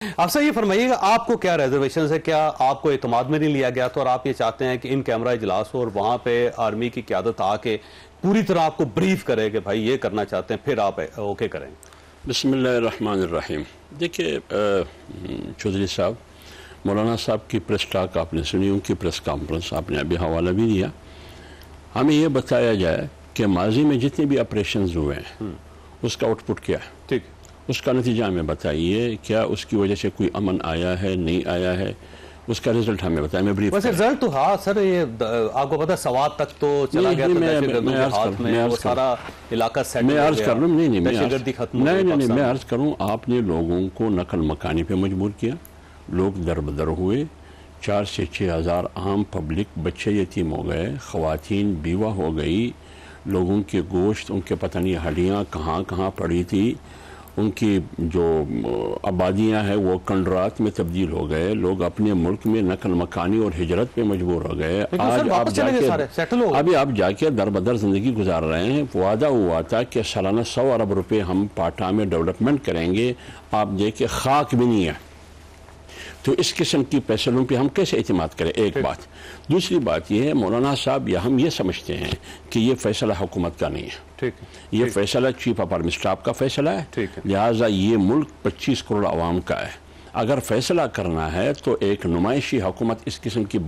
آپ سے یہ فرمائیے گا آپ کو کیا ریزرویشن ہے، کیا آپ کو اعتماد میں نہیں لیا گیا تو، اور آپ یہ چاہتے ہیں کہ ان کیمرہ اجلاس ہو اور وہاں پہ آرمی کی قیادت آ کے پوری طرح آپ کو بریف کرے کہ بھائی یہ کرنا چاہتے ہیں، پھر آپ اوکے کریں؟ بسم اللہ الرحمن الرحیم۔ دیکھیے چودھری صاحب، مولانا صاحب کی پریس ٹاک آپ نے سنی، ان کی پریس کانفرنس آپ نے ابھی حوالہ بھی دیا۔ ہمیں یہ بتایا جائے کہ ماضی میں جتنے بھی آپریشنز ہوئے ہیں اس کا آؤٹ پٹ کیا ہے، ٹھیک، اس کا نتیجہ ہمیں بتائیے، کیا اس کی وجہ سے کوئی امن آیا ہے، نہیں آیا ہے، اس کا رزلٹ ہمیں بتائیں۔ میں بریف ویسے رزلٹ تو ہاں سر، یہ آپ کو پتا سوات تک تو چلا گیا تھا دہشت گردوں کے ہاتھ میں، وہ سارا علاقہ سیٹ ہو گیا، دہشت گردی ختم ہو گئی۔ میں عرض کروں، آپ نے لوگوں کو نقل مکانی پہ مجبور کیا، لوگ در بدر ہوئے، 4 سے 6 ہزار عام پبلک، بچے یتیم ہو گئے، خواتین بیوہ ہو گئی، لوگوں کے گوشت، ان کے پتہ نہیں ہڈیاں کہاں کہاں پڑی تھی، ان کی جو آبادیاں ہیں وہ کنڈرات میں تبدیل ہو گئے، لوگ اپنے ملک میں نقل مکانی اور ہجرت پہ مجبور ہو گئے۔ آج آپ جا کے در بدر زندگی گزار رہے ہیں۔ وعدہ ہوا تھا کہ سالانہ 100 ارب روپے ہم پاٹھا میں ڈیولپمنٹ کریں گے، آپ دیکھیں خاک بھی نہیں ہے۔ تو اس قسم کی فیصلوں پہ ہم کیسے اعتماد کریں؟ ایک بات۔ دوسری بات یہ ہے مولانا صاحب، یا ہم یہ سمجھتے ہیں کہ یہ فیصلہ حکومت کا نہیں ہے، یہ فیصلہ چیف آف آرمی اسٹاف کا فیصلہ ہے، لہٰذا یہ ملک 25 کروڑ عوام کا ہے۔ اگر فیصلہ کرنا ہے تو ایک نمائشی حکومت اس قسم کی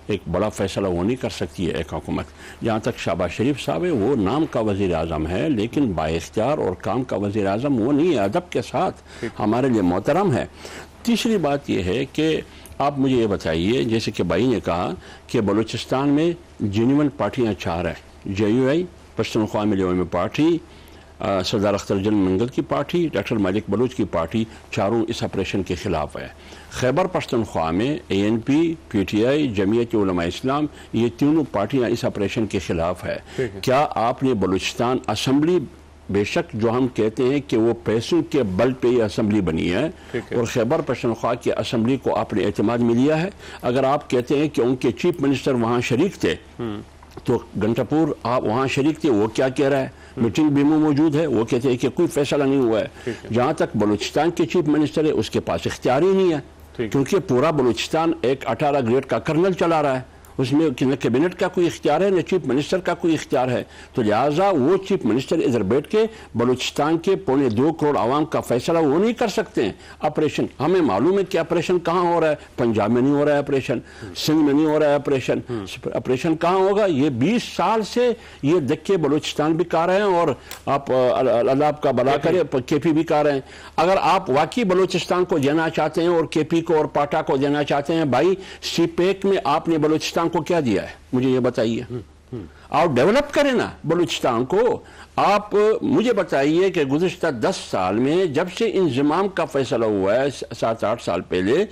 ایک بڑا فیصلہ وہ نہیں کر سکتی ہے ایک حکومت۔ جہاں تک شہباز شریف صاحب ہے، وہ نام کا وزیر اعظم ہے لیکن بااختیار اور کام کا وزیر اعظم وہ نہیں ہے، ادب کے ساتھ ہمارے لیے محترم ہے۔ تیسری بات یہ ہے کہ آپ مجھے یہ بتائیے، جیسے کہ بھائی نے کہا کہ بلوچستان میں جینون پارٹیاں 4 ہیں، JUI پشتونخوا میں لیوم پارٹی، سردار اختر جن منگل کی پارٹی، ڈاکٹر مالک بلوچ کی پارٹی، چاروں اس آپریشن کے خلاف ہے۔ خیبر پشتونخوا میں ANP، PTI، جمعیت علماء اسلام، یہ تینوں پارٹیاں اس آپریشن کے خلاف ہے۔ کیا آپ نے بلوچستان اسمبلی، بے شک جو ہم کہتے ہیں کہ وہ پیسوں کے بل پہ یہ اسمبلی بنی ہے، اور خیبر پختونخوا کی اسمبلی کو آپ نے اعتماد میں لیا ہے؟ اگر آپ کہتے ہیں کہ ان کے چیف منسٹر وہاں شریک تھے تو گھنٹاپور آپ وہاں شریک تھے، وہ کیا کہہ رہا ہے؟ میٹنگ بھی موجود ہے، وہ کہتے ہیں کہ کوئی فیصلہ نہیں ہوا ہے۔ جہاں تک بلوچستان کے چیف منسٹر ہے، اس کے پاس اختیار ہی نہیں ہے، کیونکہ پورا بلوچستان ایک 18 گریڈ کا کرنل چلا رہا ہے، اس میں نہ کیبنٹ کا کوئی اختیار ہے نہ چیف منسٹر کا کوئی اختیار ہے۔ تو لہٰذا وہ چیف منسٹر ادھر بیٹھ کے بلوچستان کے 1.25 کروڑ عوام کا فیصلہ وہ نہیں کر سکتے ہیں۔ آپریشن ہمیں معلوم ہے کہ آپریشن کہاں ہو رہا ہے، پنجاب میں نہیں ہو رہا ہے آپریشن، سندھ میں نہیں ہو رہا ہے آپریشن، آپریشن کہاں ہوگا؟ یہ 20 سال سے یہ دکے بلوچستان بھی کھا رہے ہیں، اور آپ اللہ آپ کا بلا کرے KP بھی کھا رہے ہیں۔ اگر آپ واقعی بلوچستان کو دینا چاہتے ہیں اور KP کو اور پاٹا کو دینا چاہتے ہیں، بھائی CPEC میں آپ نے بلوچستان کو کیا دیا ہے مجھے یہ بتائیے۔ آپ ڈیولپ کریں نا بلوچستان کو۔ آپ مجھے بتائیے کہ گزشتہ 10 سال میں جب سے انضمام کا فیصلہ ہوا ہے 7-8 سال پہلے،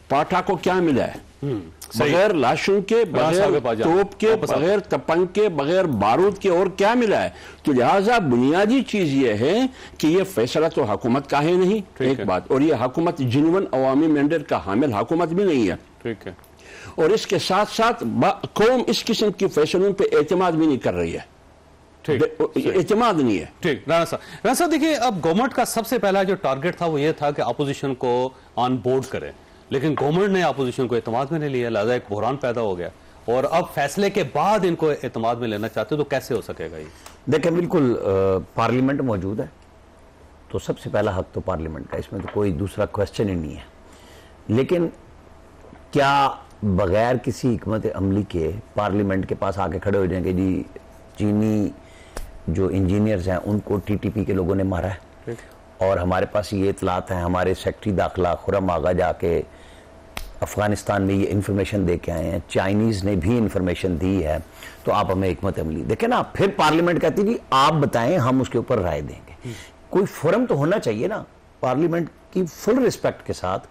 پاٹھا کو کیا ملا ہے؟ بغیر لاشوں کے، بغیر توپ کے، بغیر تپنگ کے، بغیر بارود کے اور کیا ملا ہے؟ تو لہٰذا بنیادی چیز یہ ہے کہ یہ فیصلہ تو حکومت کا ہے نہیں، ایک بات، اور یہ حکومت جنون عوامی مینڈیٹ کا حامل حکومت بھی نہیں ہے، ٹھیک ہے، اور اس کے ساتھ ساتھ قوم اس قسم کی فیصلوں پہ اعتماد بھی نہیں کر رہی ہے، اعتماد نہیں ہے۔ ٹھیک، رانا صاحب دیکھیے، اب گورنمنٹ کا سب سے پہلا جو ٹارگٹ تھا وہ یہ تھا کہ اپوزیشن کو آن بورڈ کرے، لیکن گورنمنٹ نے اپوزیشن کو اعتماد میں نہیں لیا، لہذا ایک بحران پیدا ہو گیا، اور اب فیصلے کے بعد ان کو اعتماد میں لینا چاہتے تو کیسے ہو سکے گا یہ؟ دیکھیں بالکل پارلیمنٹ موجود ہے تو سب سے پہلا حق تو پارلیمنٹ کا، اس میں تو کوئی دوسرا کویسچن ہی نہیں ہے، لیکن کیا بغیر کسی حکمت عملی کے پارلیمنٹ کے پاس آ کے کھڑے ہو جائیں کہ جی چینی جو انجینئرز ہیں ان کو TTP کے لوگوں نے مارا ہے، اور ہمارے پاس یہ اطلاعات ہیں، ہمارے سیکٹری داخلہ خرم آغا جا کے افغانستان میں یہ انفارمیشن دے کے آئے ہیں، چائنیز نے بھی انفارمیشن دی ہے، تو آپ ہمیں حکمت عملی دیکھیں نا۔ پھر پارلیمنٹ کہتی جی آپ بتائیں، ہم اس کے اوپر رائے دیں گے۔ کوئی فورم تو ہونا چاہیے نا پارلیمنٹ کی، فل رسپیکٹ کے ساتھ۔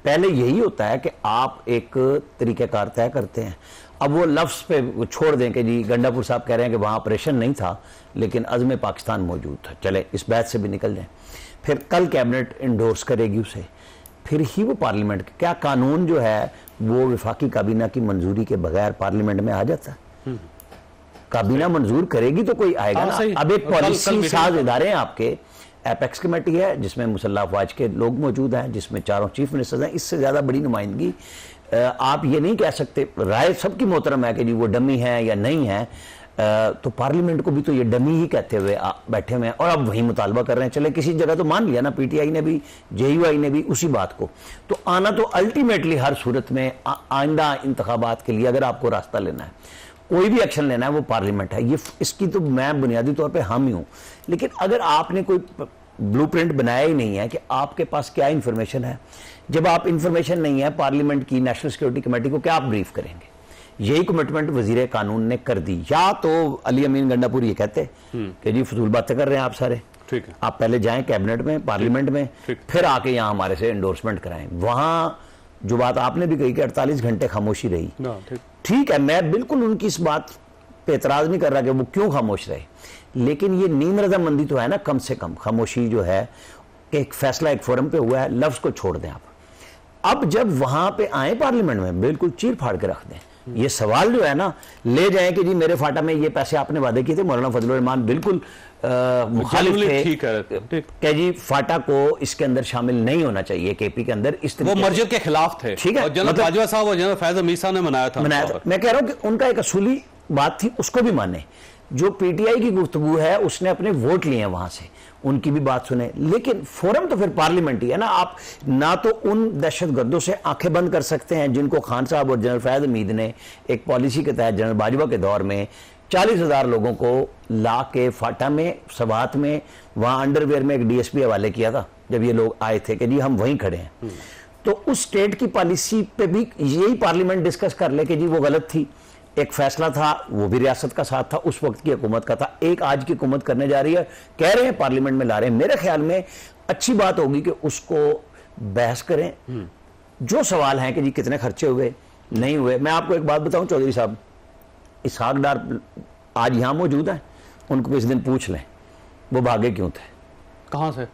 پہلے یہی ہوتا ہے کہ آپ ایک طریقہ کار طے کرتے ہیں، اب وہ لفظ پہ چھوڑ دیں کہ جی گنڈاپور صاحب کہہ رہے ہیں کہ وہاں آپریشن نہیں تھا لیکن عزم پاکستان موجود تھا، چلے اس بحث سے بھی نکل جائیں، پھر کل کیبنٹ انڈورس کرے گی اسے، پھر ہی وہ پارلیمنٹ، کیا قانون جو ہے وہ وفاقی کابینہ کی منظوری کے بغیر پارلیمنٹ میں آ جاتا ہے؟ کابینہ منظور کرے گی تو کوئی آئے گا نا۔ اب ایک پالیسی ساز ادارے ہیں آپ کے، ایپیکس کمیٹی ہے جس میں مسلح افواج کے لوگ موجود ہیں، جس میں چاروں چیف منسٹرز ہیں. اس سے زیادہ بڑی نمائندگی آپ یہ نہیں کہہ سکتے. رائے سب کی محترم ہے کہ جی وہ ڈمی ہے یا نہیں ہے، تو پارلیمنٹ کو بھی تو یہ ڈمی ہی کہتے ہوئے بیٹھے ہوئے ہیں اور اب وہی مطالبہ کر رہے ہیں. چلے کسی جگہ تو مان لیا نا پی ٹی آئی نے بھی، جے یو آئی نے بھی اسی بات کو. تو آنا تو الٹیمیٹلی ہر صورت میں آئندہ انتخابات کے لیے اگر آپ کو راستہ لینا ہے، کوئی بھی ایکشن لینا ہے، وہ پارلیمنٹ ہے. یہ اس کی تو میں بنیادی طور پہ حامی ہوں. لیکن اگر آپ نے کوئی بلو پرنٹ بنایا ہی نہیں ہے کہ آپ کے پاس کیا انفارمیشن ہے، جب آپ انفارمیشن نہیں ہے پارلیمنٹ کی نیشنل سیکورٹی کمیٹی کو کیا آپ بریف کریں گے؟ یہی کمٹمنٹ وزیر قانون نے کر دی. یا تو علی امین گنڈا پور یہ کہتے کہ جی فضول باتیں کر رہے ہیں آپ سارے، ٹھیک ہے، آپ پہلے جائیں کیبنٹ میں، پارلیمنٹ میں، پھر آ کے یہاں ہمارے سے انڈورسمنٹ کرائیں. وہاں جو بات آپ نے بھی کہی کہ 48 گھنٹے خاموشی رہی، ٹھیک ہے، میں بالکل ان کی اس بات پہ اعتراض نہیں کر رہا کہ وہ کیوں خاموش رہے، لیکن یہ نیم رضامندی تو ہے نا. کم سے کم خاموشی جو ہے کہ ایک فیصلہ ایک فورم پہ ہوا ہے، لفظ کو چھوڑ دیں آپ. اب جب وہاں پہ آئیں پارلیمنٹ میں بالکل چیر پھاڑ کے رکھ دیں. یہ سوال جو ہے نا لے جائیں کہ جی میرے فاٹا میں یہ پیسے آپ نے وعدے کیے تھے. مولانا فضل الرحمان بالکل مخالف تھے کہ جی فاٹا کو اس کے اندر شامل نہیں ہونا چاہیے کے پی کے اندر. اس وہ مرجر کے خلاف تھے، ٹھیک ہے، جنرل باجوہ صاحب اور جنرل فیض حمید صاحب نے منایا تھا. میں کہہ رہا ہوں کہ ان کا ایک اصولی بات تھی، اس کو بھی مانے. جو پی ٹی آئی کی گفتگو ہے اس نے اپنے ووٹ لیے ہیں وہاں سے، ان کی بھی بات سنیں. لیکن فورم تو پھر پارلیمنٹ ہی ہے نا. آپ نہ تو ان دہشت گردوں سے آنکھیں بند کر سکتے ہیں جن کو خان صاحب اور جنرل فیض حمید نے ایک پالیسی کے تحت جنرل باجوہ کے دور میں 40,000 لوگوں کو لا کے فاٹا میں، سوات میں، وہاں انڈر ویئر میں ایک ڈی ایس پی حوالے کیا تھا جب یہ لوگ آئے تھے کہ جی ہم وہیں کھڑے ہیں. تو اس اسٹیٹ کی پالیسی پہ بھی یہی پارلیمنٹ ڈسکس کر لے کہ جی وہ غلط تھی. ایک فیصلہ تھا، وہ بھی ریاست کا ساتھ تھا، اس وقت کی حکومت کا تھا. ایک آج کی حکومت کرنے جا رہی ہے، کہہ رہے ہیں پارلیمنٹ میں لا رہے ہیں. میرے خیال میں اچھی بات ہوگی کہ اس کو بحث کریں. جو سوال ہیں کہ جی کتنے خرچے ہوئے نہیں ہوئے. میں آپ کو ایک بات بتاؤں چودھری صاحب، اسحاق ڈار آج یہاں موجود ہیں، ان کو اس دن پوچھ لیں وہ بھاگے کیوں تھے. کہاں سے؟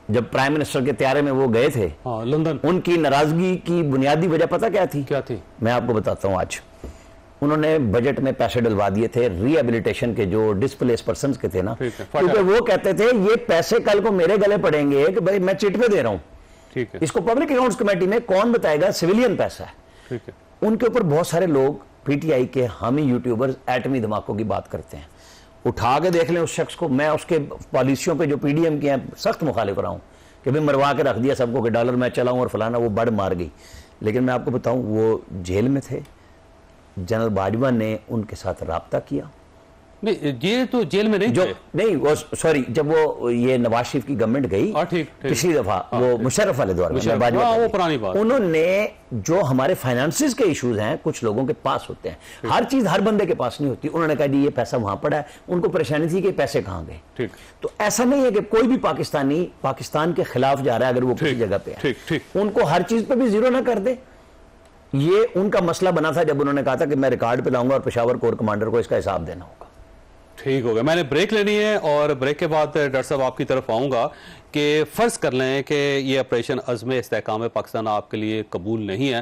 جب پرائم منسٹر کے طیارے میں وہ گئے تھے لندن. ان کی ناراضگی کی بنیادی وجہ پتہ کیا تھی؟ میں آپ کو بتاتا ہوں. آج انہوں نے بجٹ میں پیسے ڈلوا دیے تھے ری ایبلیٹیشن کے، جو ڈسپلیس پرسنز کے تھے نا، کیونکہ وہ کہتے تھے یہ پیسے کل کو میرے گلے پڑیں گے کہ بھائی میں چٹ پہ دے رہا ہوں. اس کو پبلک اکاؤنٹس کمیٹی میں کون بتائے گا؟ سویلین پیسہ ہے. ان کے اوپر بہت سارے لوگ پی ٹی آئی کے حامی یوٹیوبرز ایٹمی دھماکوں کی بات کرتے ہیں. اٹھا کے دیکھ لیں اس شخص کو. میں اس کے پالیسیوں پہ جو پی ڈی ایم کی ہیں سخت مخالف رہا ہوں کہ بھائی مروا کے رکھ دیا سب کو کہ ڈالر میں چلاؤں اور فلانا، وہ بڑھ مار گئی. لیکن میں آپ کو بتاؤں وہ جیل میں تھے، جنرل باجوہ نے ان کے ساتھ رابطہ کیا. نہیں یہ تو جیل میں نہیں تھے. نہیں وہ سوری، جب وہ یہ نواز شریف کی گورنمنٹ گئی پچھلی دفعہ، وہ مشرف والے دور میں، وہ پرانی بات، انہوں نے جو ہمارے فائنانسز کے ایشوز ہیں کچھ لوگوں کے پاس ہوتے ہیں، ہر چیز ہر بندے کے پاس نہیں ہوتی. انہوں نے کہا جی یہ پیسہ وہاں پڑا ہے. ان کو پریشانی تھی کہ پیسے کہاں گئے. تو ایسا نہیں ہے کہ کوئی بھی پاکستانی پاکستان کے خلاف جا رہا ہے اگر وہ کسی جگہ پہ ہے. ان کو ہر چیز پہ بھی زیرو نہ کر دے. یہ ان کا مسئلہ بنا تھا جب انہوں نے کہا تھا کہ میں ریکارڈ پہ لاؤں گا اور پشاور کور کمانڈر کو اس کا حساب دینا ہوگا. ٹھیک ہوگا. میں نے بریک لینی ہے اور بریک کے بعد ڈاکٹر صاحب آپ کی طرف آؤں گا کہ فرض کر لیں کہ یہ آپریشن عزم استحکام پاکستان آپ کے لیے قبول نہیں ہے